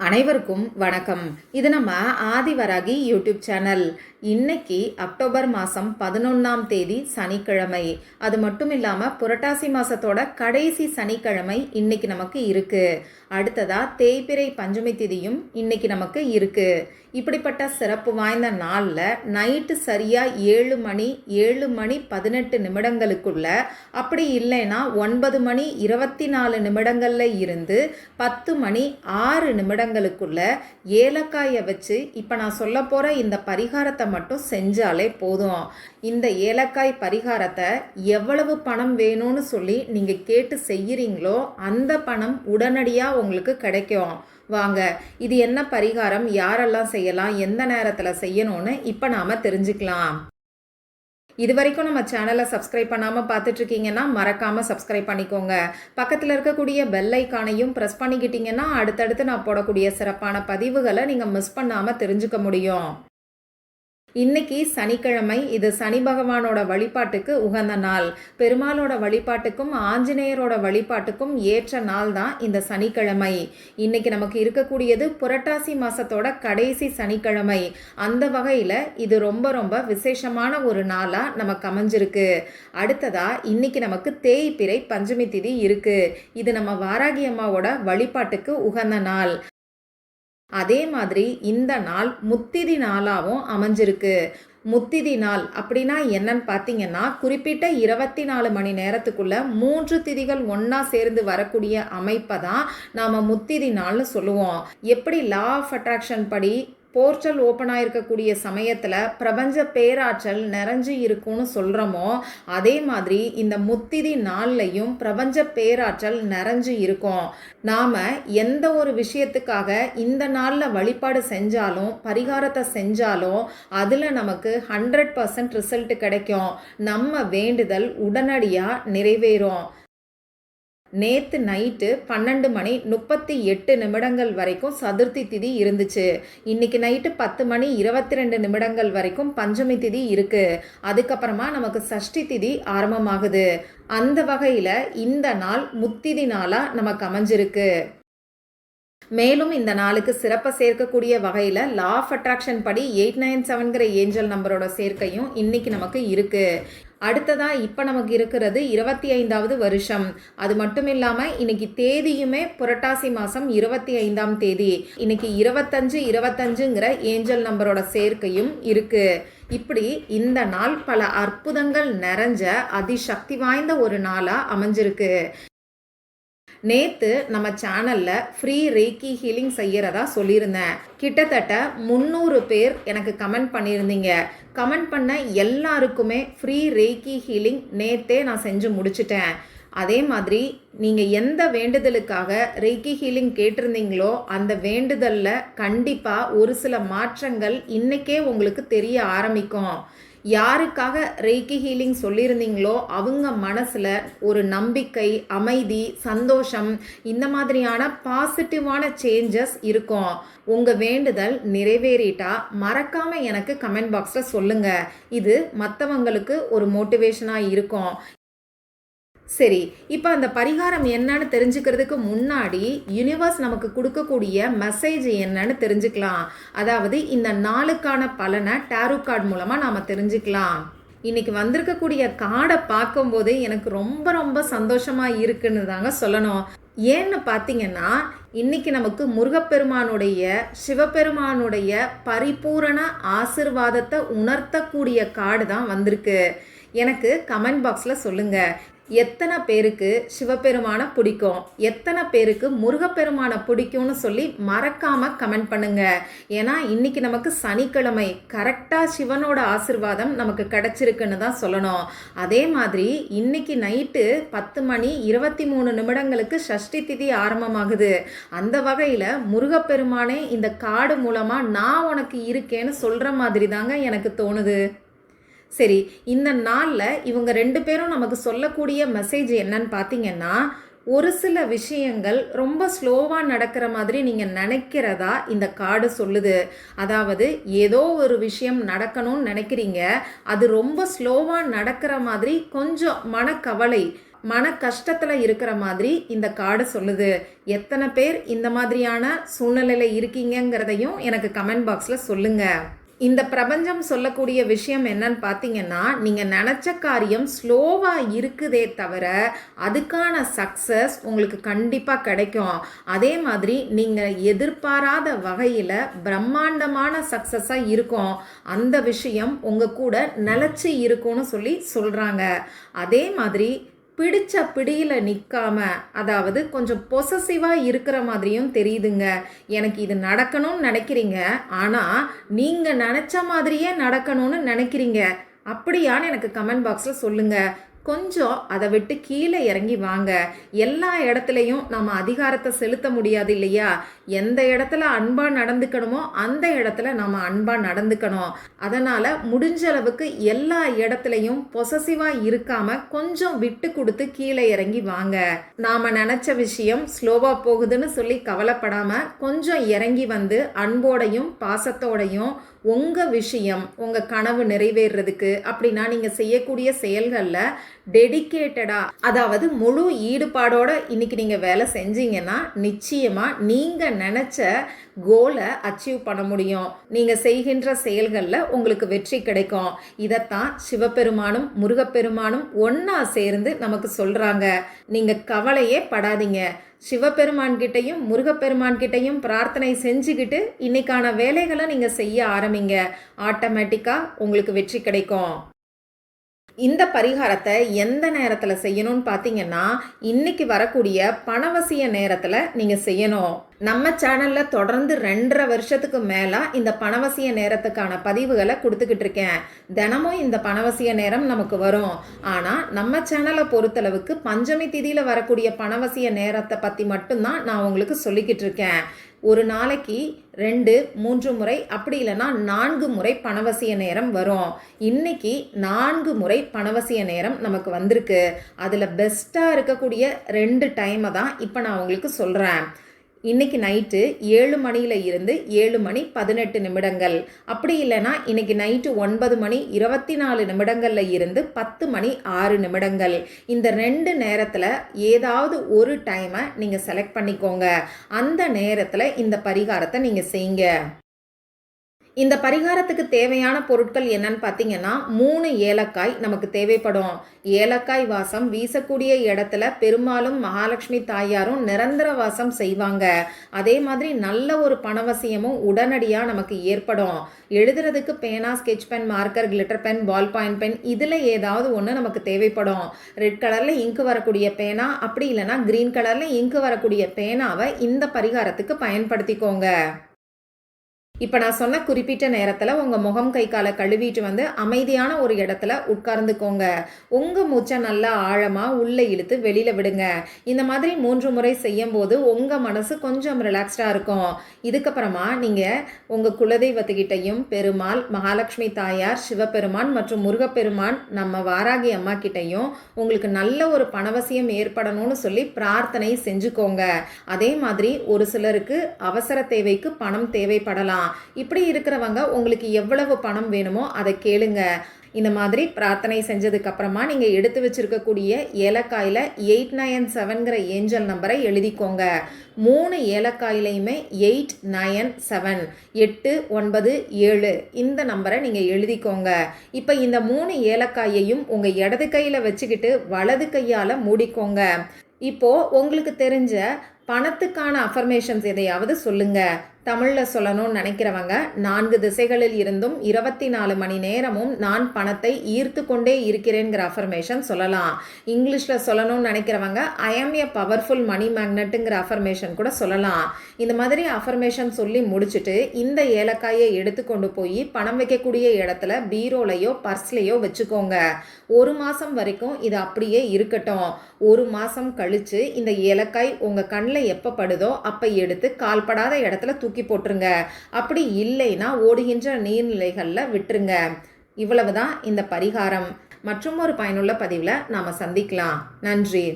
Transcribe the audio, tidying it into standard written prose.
அனைவருக்கும் வணக்கம். இது நம்ம ஆதிவராகி யூடியூப் சேனல். இன்னைக்கு அக்டோபர் மாதம் 11ஆம் தேதி சனிக்கிழமை. அது மட்டும் இல்லாமல் புரட்டாசி மாதத்தோட கடைசி சனிக்கிழமை இன்னைக்கு நமக்கு இருக்கு. அடுத்ததா தேய்பிறை பஞ்சமி திதியும் இன்னைக்கு நமக்கு இருக்கு. இப்படிப்பட்ட சிறப்பு வாய்ந்த நாளில் நைட்டு சரியாக 7 மணி 18 நிமிடங்களுக்குள்ள, அப்படி இல்லைன்னா 9 மணி 24 நிமிடங்களில் இருந்து 10 மணி 6 நிமிடங்களுக்குள்ள ஏலக்காயை வச்சு இப்போ நான் சொல்ல போகிற இந்த பரிகாரத்தை மட்டும் செஞ்சாலே போதும். இந்த ஏலக்காய் பரிகாரத்தை எவ்வளவு பணம் வேணும்னு சொல்லி நீங்கள் கேட்டு செய்கிறீங்களோ அந்த பணம் உடனடியாக உங்களுக்கு கிடைக்கும். வாங்க, இது என்ன பரிகாரம், யாரெல்லாம் செய்யலாம், எந்த நேரத்தில் செய்யணும்னு இப்போ நாம் தெரிஞ்சுக்கலாம். இது வரைக்கும் நம்ம சேனலை சப்ஸ்கிரைப் பண்ணாமல் பார்த்துட்ருக்கீங்கன்னா மறக்காமல் சப்ஸ்கிரைப் பண்ணிக்கோங்க. பக்கத்தில் இருக்கக்கூடிய பெல் ஐக்கானையும் ப்ரெஸ் பண்ணிக்கிட்டிங்கன்னா அடுத்தடுத்து நான் போடக்கூடிய சிறப்பான பதிவுகளை நீங்கள் மிஸ் பண்ணாமல் தெரிஞ்சுக்க முடியும். இன்னைக்கு சனிக்கிழமை. இது சனி பகவானோட வழிபாட்டுக்கு உகந்த நாள். பெருமாளோட வழிபாட்டுக்கும் ஆஞ்சநேயரோட வழிபாட்டுக்கும் ஏற்ற நாள் தான் இந்த சனிக்கிழமை. இன்னைக்கு நமக்கு இருக்கக்கூடியது புரட்டாசி மாசத்தோட கடைசி சனிக்கிழமை. அந்த வகையில் இது ரொம்ப ரொம்ப விசேஷமான ஒரு நாளாக நமக்கு அமைஞ்சிருக்கு. அடுத்ததா இன்னைக்கு நமக்கு தேய்பிறை பஞ்சமி திதி இருக்கு. இது நம்ம வாராகி அம்மாவோட வழிபாட்டுக்கு உகந்த நாள். அதே மாதிரி இந்த நாள் முத்திதி நாளாகவும் அமைஞ்சிருக்கு. முத்திதி நாள் அப்படின்னா என்னன்னு பார்த்தீங்கன்னா, குறிப்பிட்ட 24 மணி நேரத்துக்குள்ள 3 திதிகள் ஒன்றா சேர்ந்து வரக்கூடிய அமைப்பை தான் நாம் முத்திதி நாள்னு சொல்லுவோம். எப்படி லா ஆஃப் அட்ராக்ஷன் படி போர்ட்டல் ஓப்பன் ஆகிருக்கக்கூடிய சமயத்தில் பிரபஞ்ச பேராற்றல் நிறைஞ்சு இருக்கும்னு சொல்கிறோமோ, அதே மாதிரி இந்த முத்திதி நாள்லையும் பிரபஞ்ச பேராற்றல் நிறைஞ்சு இருக்கும். நாம் எந்த ஒரு விஷயத்துக்காக இந்த நாளில் வழிபாடு செஞ்சாலும் பரிகாரத்தை செஞ்சாலும் அதில் நமக்கு 100% ரிசல்ட் கிடைக்கும். நம்ம வேண்டுதல் உடனடியாக நிறைவேறும். நேற்று நைட்டு 12 மணி 38 நிமிடங்கள் வரைக்கும் சதுர்த்தி திதி இருந்துச்சு. இன்னைக்கு நைட்டு 10 மணி 22 நிமிடங்கள் வரைக்கும் பஞ்சமி திதி இருக்கு. அதுக்கப்புறமா நமக்கு சஷ்டி திதி ஆரம்பமாகுது. அந்த வகையில் இந்த நாள் முத்திதி நாளாக நமக்கு அமைஞ்சிருக்கு. மேலும் இந்த நாளுக்கு சிறப்பை சேர்க்கக்கூடிய வகையில் லா ஆஃப் அட்ராக்ஷன் படி 897ங்கிற ஏஞ்சல் நம்பரோட சேர்க்கையும் இன்னைக்கு நமக்கு இருக்கு. அடுத்ததா இப்போ நமக்கு இருக்கிறது 25வது வருஷம். அது மட்டும் இல்லாமல் இன்னைக்கு தேதியுமே புரட்டாசி மாதம் 25ஆம் தேதி. இன்னைக்கு 25-25ங்கிற ஏஞ்சல் நம்பரோட சேர்க்கையும் இருக்கு. இப்படி இந்த நாள் பல அற்புதங்கள் நிறைஞ்ச அதிசக்தி வாய்ந்த ஒரு நாளாக அமைஞ்சிருக்கு. நேற்று நம்ம சேனலில் ஃப்ரீ ரேக்கி ஹீலிங் செய்கிறதா சொல்லியிருந்தேன். கிட்டத்தட்ட 300 பேர் எனக்கு கமெண்ட் பண்ணியிருந்தீங்க. கமெண்ட் பண்ண எல்லாருக்குமே ஃப்ரீ ரேக்கி ஹீலிங் நேற்றே நான் செஞ்சு முடிச்சிட்டேன். அதே மாதிரி நீங்கள் எந்த வேண்டுதலுக்காக ரேக்கி ஹீலிங் கேட்டிருந்தீங்களோ அந்த வேண்டுதலில் கண்டிப்பாக ஒரு சில மாற்றங்கள் இன்றைக்கே உங்களுக்கு தெரிய ஆரம்பிக்கும். யாருக்காக ரேக்கி ஹீலிங் சொல்லியிருந்தீங்களோ அவங்க மனசில் ஒரு நம்பிக்கை, அமைதி, சந்தோஷம், இந்த மாதிரியான பாசிட்டிவான சேஞ்சஸ் இருக்கும். உங்கள் வேண்டுதல் நிறைவேறிட்டா மறக்காமல் எனக்கு கமெண்ட் பாக்ஸில் சொல்லுங்கள். இது மற்றவங்களுக்கு ஒரு மோட்டிவேஷனாக இருக்கும். சரி, இப்போ அந்த பரிகாரம் என்னன்னு தெரிஞ்சுக்கிறதுக்கு முன்னாடி யூனிவர்ஸ் நமக்கு கொடுக்கக்கூடிய மெசேஜ் என்னன்னு தெரிஞ்சுக்கலாம். அதாவது இந்த நாளுக்கான பலனை டேரோ கார்டு மூலமாக நாம் தெரிஞ்சுக்கலாம். இன்னைக்கு வந்திருக்கக்கூடிய கார்டை பார்க்கும்போது எனக்கு ரொம்ப ரொம்ப சந்தோஷமாக இருக்குன்னு தாங்க சொல்லணும். ஏன்னு பார்த்தீங்கன்னா, இன்னைக்கு நமக்கு முருகப்பெருமானுடைய சிவபெருமானுடைய பரிபூரண ஆசிர்வாதத்தை உணர்த்தக்கூடிய கார்டு தான் வந்திருக்கு. எனக்கு கமெண்ட் பாக்ஸில் சொல்லுங்கள், எத்தனை பேருக்கு சிவபெருமானை பிடிக்கும், எத்தனை பேருக்கு முருகப்பெருமானை பிடிக்கும்னு சொல்லி மறக்காமல் கமெண்ட் பண்ணுங்க. ஏன்னா இன்னைக்கு நமக்கு சனிக்கிழமை, கரெக்டாக சிவனோட ஆசிர்வாதம் நமக்கு கிடைச்சிருக்குன்னு தான் சொல்லணும். அதே மாதிரி இன்னைக்கு நைட்டு 10 மணி 23 நிமிடங்களுக்கு சஷ்டி திதி ஆரம்பமாகுது. அந்த வகையில் முருகப்பெருமானே இந்த கார்டு மூலமாக நான் உனக்கு இருக்கேன்னு சொல்கிற மாதிரி தாங்க எனக்கு தோணுது. சரி, இந்த நாளில் இவங்க 2 பேரும் நமக்கு சொல்லக்கூடிய மெசேஜ் என்னன்னு பார்த்தீங்கன்னா, ஒரு சில விஷயங்கள் ரொம்ப ஸ்லோவாக நடக்கிற மாதிரி நீங்கள் நினைக்கிறதா இந்த கார்டு சொல்லுது. அதாவது ஏதோ ஒரு விஷயம் நடக்கணும்னு நினைக்கிறீங்க, அது ரொம்ப ஸ்லோவாக நடக்கிற மாதிரி கொஞ்சம் மனக்கவலை, மன கஷ்டத்தில் இருக்கிற மாதிரி இந்த கார்டு சொல்லுது. எத்தனை பேர் இந்த மாதிரியான சூழ்நிலையில் இருக்கீங்கிறதையும் எனக்கு கமெண்ட் பாக்ஸில் சொல்லுங்கள். இந்த பிரபஞ்சம் சொல்லக்கூடிய விஷயம் என்னன்னு பார்த்தீங்கன்னா, நீங்கள் நினச்ச காரியம் ஸ்லோவாக இருக்குதே தவிர அதுக்கான சக்ஸஸ் உங்களுக்கு கண்டிப்பாக கிடைக்கும். அதே மாதிரி நீங்கள் எதிர்பாராத வகையில் பிரம்மாண்டமான சக்ஸஸாக இருக்கும். அந்த விஷயம் உங்கள் கூட நிலச்சி இருக்கும்னு சொல்கிறாங்க. அதே மாதிரி பிடிச்ச பிடியில் நிற்காம, அதாவது கொஞ்சம் பொசசிவாக இருக்கிற மாதிரியும் தெரியுதுங்க. எனக்கு இது நடக்கணும்னு நினைக்கிறீங்க, ஆனால் நீங்கள் நினச்ச மாதிரியே நடக்கணும்னு நினைக்கிறீங்க. அப்படியான்னு எனக்கு கமெண்ட் பாக்ஸில் சொல்லுங்கள். கொஞ்சம் அதை விட்டு கீழே இறங்கி வாங்க. எல்லா இடத்துலையும் நம்ம அதிகாரத்தை செலுத்த முடியாது இல்லையா? எந்த இடத்துல அன்பாக நடந்துக்கணுமோ அந்த இடத்துல நம்ம அன்பாக நடந்துக்கணும். அதனால் முடிஞ்ச அளவுக்கு எல்லா இடத்துலையும் பொசசிவாக இருக்காமல் கொஞ்சம் விட்டு கொடுத்து கீழே இறங்கி வாங்க. நாம் நினச்ச விஷயம் ஸ்லோவாக போகுதுன்னு சொல்லி கவலைப்படாமல் கொஞ்சம் இறங்கி வந்து அன்போடையும் பாசத்தோடையும் உங்கள் விஷயம், உங்கள் கனவு நிறைவேறதுக்கு அப்படின்னா நீங்கள் செய்யக்கூடிய செயல்களில் டெடிக்கேட்டடாக, அதாவது முழு ஈடுபாடோட இன்னைக்கு நீங்கள் வேலை செஞ்சீங்கன்னா நிச்சயமாக நீங்கள் நினச்ச கோலை அச்சீவ் பண்ண முடியும். நீங்கள் செய்கின்ற செயல்களில் உங்களுக்கு வெற்றி கிடைக்கும். இதைத்தான் சிவபெருமானும் முருகப்பெருமானும் ஒன்றா சேர்ந்து நமக்கு சொல்கிறாங்க. நீங்கள் கவலையே படாதீங்க. சிவபெருமான்கிட்டையும் முருகப்பெருமான்கிட்டையும் பிரார்த்தனை செஞ்சுக்கிட்டு இன்னைக்கான வேலைகளை நீங்கள் செய்ய ஆரம்பிங்க. ஆட்டோமேட்டிக்காக உங்களுக்கு வெற்றி கிடைக்கும். இந்த பரிகாரத்தை எந்த நேரத்தில் செய்யணும்னு பார்த்தீங்கன்னா, இன்னைக்கு வரக்கூடிய பணவசிய நேரத்தில் நீங்கள் செய்யணும். நம்ம சேனலில் தொடர்ந்து 2.5 வருஷத்துக்கு மேலே இந்த பணவசிய நேரத்துக்கான பதிவுகளை கொடுத்துக்கிட்டு இருக்கேன். தினமும் இந்த பணவசிய நேரம் நமக்கு வரும். ஆனால் நம்ம சேனலை பொறுத்தளவுக்கு பஞ்சமி திதியில் வரக்கூடிய பணவசிய நேரத்தை பற்றி மட்டும்தான் நான் உங்களுக்கு சொல்லிக்கிட்டு இருக்கேன். ஒரு நாளைக்கு 2-3 முறை, அப்படி இல்லைன்னா 4 முறை பணவசிய நேரம் வரும். இன்னைக்கு 4 முறை பணவசிய நேரம் நமக்கு வந்திருக்கு. அதில் பெஸ்ட்டாக இருக்கக்கூடிய 2 டைமை தான் இப்போ நான் உங்களுக்கு சொல்கிறேன். இன்னைக்கு நைட்டு 7 மணியில் இருந்து 7 மணி 18 நிமிடங்கள், அப்படி இல்லைன்னா இன்னைக்கு நைட்டு 9 மணி 24 நிமிடங்களில் இருந்து 10 மணி 6 நிமிடங்கள். இந்த 2 நேரத்தில் ஏதாவது ஒரு டைமை நீங்கள் செலக்ட் பண்ணிக்கோங்க. அந்த நேரத்தில் இந்த பரிகாரத்தை நீங்கள் செய்யுங்க. இந்த பரிகாரத்துக்கு தேவையான பொருட்கள் என்னன்னு பார்த்தீங்கன்னா, 3 ஏலக்காய் நமக்கு தேவைப்படும். ஏலக்காய் வாசம் வீசக்கூடிய இடத்துல பெருமாளும் மகாலட்சுமி தாயாரும் நிரந்தர வாசம் செய்வாங்க. அதே மாதிரி நல்ல ஒரு பணவசியமும் உடனடியாக நமக்கு ஏற்படும். எழுதுறதுக்கு பேனா, sketch pen, marker, glitter pen, ball point pen, இதில் ஏதாவது ஒன்று நமக்கு தேவைப்படும். ரெட் கலரில் இங்கு வரக்கூடிய பேனா, அப்படி இல்லைன்னா கிரீன் கலரில் இங்கு வரக்கூடிய பேனாவை இந்த பரிகாரத்துக்கு பயன்படுத்திக்கோங்க. இப்போ நான் சொன்ன குறிப்பிட்ட நேரத்தில் உங்கள் முகம் கை காலை கழுவிட்டு வந்து அமைதியான ஒரு இடத்துல உட்கார்ந்துக்கோங்க. உங்கள் மூச்சை நல்லா ஆழமாக உள்ளே இழுத்து வெளியில் விடுங்க. இந்த மாதிரி 3 முறை செய்யும் போது உங்கள் மனசு கொஞ்சம் ரிலாக்ஸ்டாக இருக்கும். இதுக்கப்புறமா நீங்கள் உங்கள் குலதெய்வத்துக்கிட்டையும் பெருமாள், மகாலட்சுமி தாயார், சிவபெருமான் மற்றும் முருகப்பெருமான், நம்ம வாராகி அம்மா கிட்டையும் உங்களுக்கு நல்ல ஒரு பணவசியம் ஏற்படணும்னு சொல்லி பிரார்த்தனை செஞ்சுக்கோங்க. அதே மாதிரி ஒரு சிலருக்கு அவசர தேவைக்கு பணம் தேவைப்படலாம். இப்படி இருக்கிறவங்க உங்களுக்கு எவ்வளவு பணம் வேணுமோ அதை கேளுங்க. இந்த மாதிரி பிரார்த்தனை செஞ்சதுக்கு அப்புறமா நீங்க எடுத்து வச்சிருக்கக்கூடிய ஏலக்காயில 897ங்கிற ஏஞ்சல் நம்பரை எழுதிக்கோங்க. 3 ஏலக்காயிலையுமே 897 897 இந்த நம்பரை நீங்க எழுதிக்கோங்க. இப்போ இந்த 3 ஏலக்காயையும் உங்க இடது கையில வச்சுக்கிட்டு வலது கையால மூடிக்கோங்க. இப்போ உங்களுக்கு தெரிஞ்ச பணத்துக்கான அஃபர்மேஷன்ஸ் எதையாவது சொல்லுங்க. தமிழில் சொல்லணும்னு நினைக்கிறவங்க 4 திசைகளில் இருந்தும் 24 மணி நேரமும் நான் பணத்தை ஈர்த்து கொண்டே இருக்கிறேங்கிற அஃபர்மேஷன் சொல்லலாம். இங்கிலீஷில் சொல்லணும்னு நினைக்கிறவங்க ஐ ஆம் ஏ பவர்ஃபுல் மணி மேக்னெட்டுங்கிற அஃபர்மேஷன் கூட சொல்லலாம். இந்த மாதிரி அஃபர்மேஷன் சொல்லி முடிச்சுட்டு இந்த ஏலக்காயை எடுத்து கொண்டு போய் பணம் வைக்கக்கூடிய இடத்துல பீரோலையோ பர்ஸ்லையோ வச்சுக்கோங்க. 1 மாதம் வரைக்கும் இது அப்படியே இருக்கட்டும். 1 மாதம் கழித்து இந்த ஏலக்காய் உங்கள் கண்ணில் எப்போ படுதோ அப்போ எடுத்து கால்படாத இடத்துல தூக்கி போட்டுருங்க. அப்படி இல்லைன்னா ஓடுகின்ற நீர்நிலைகளில் விட்டுருங்க. இவ்வளவுதான் இந்த பரிகாரம். மற்றும் ஒரு பயனுள்ள பதிவில் நாம் சந்திக்கலாம். நன்றி.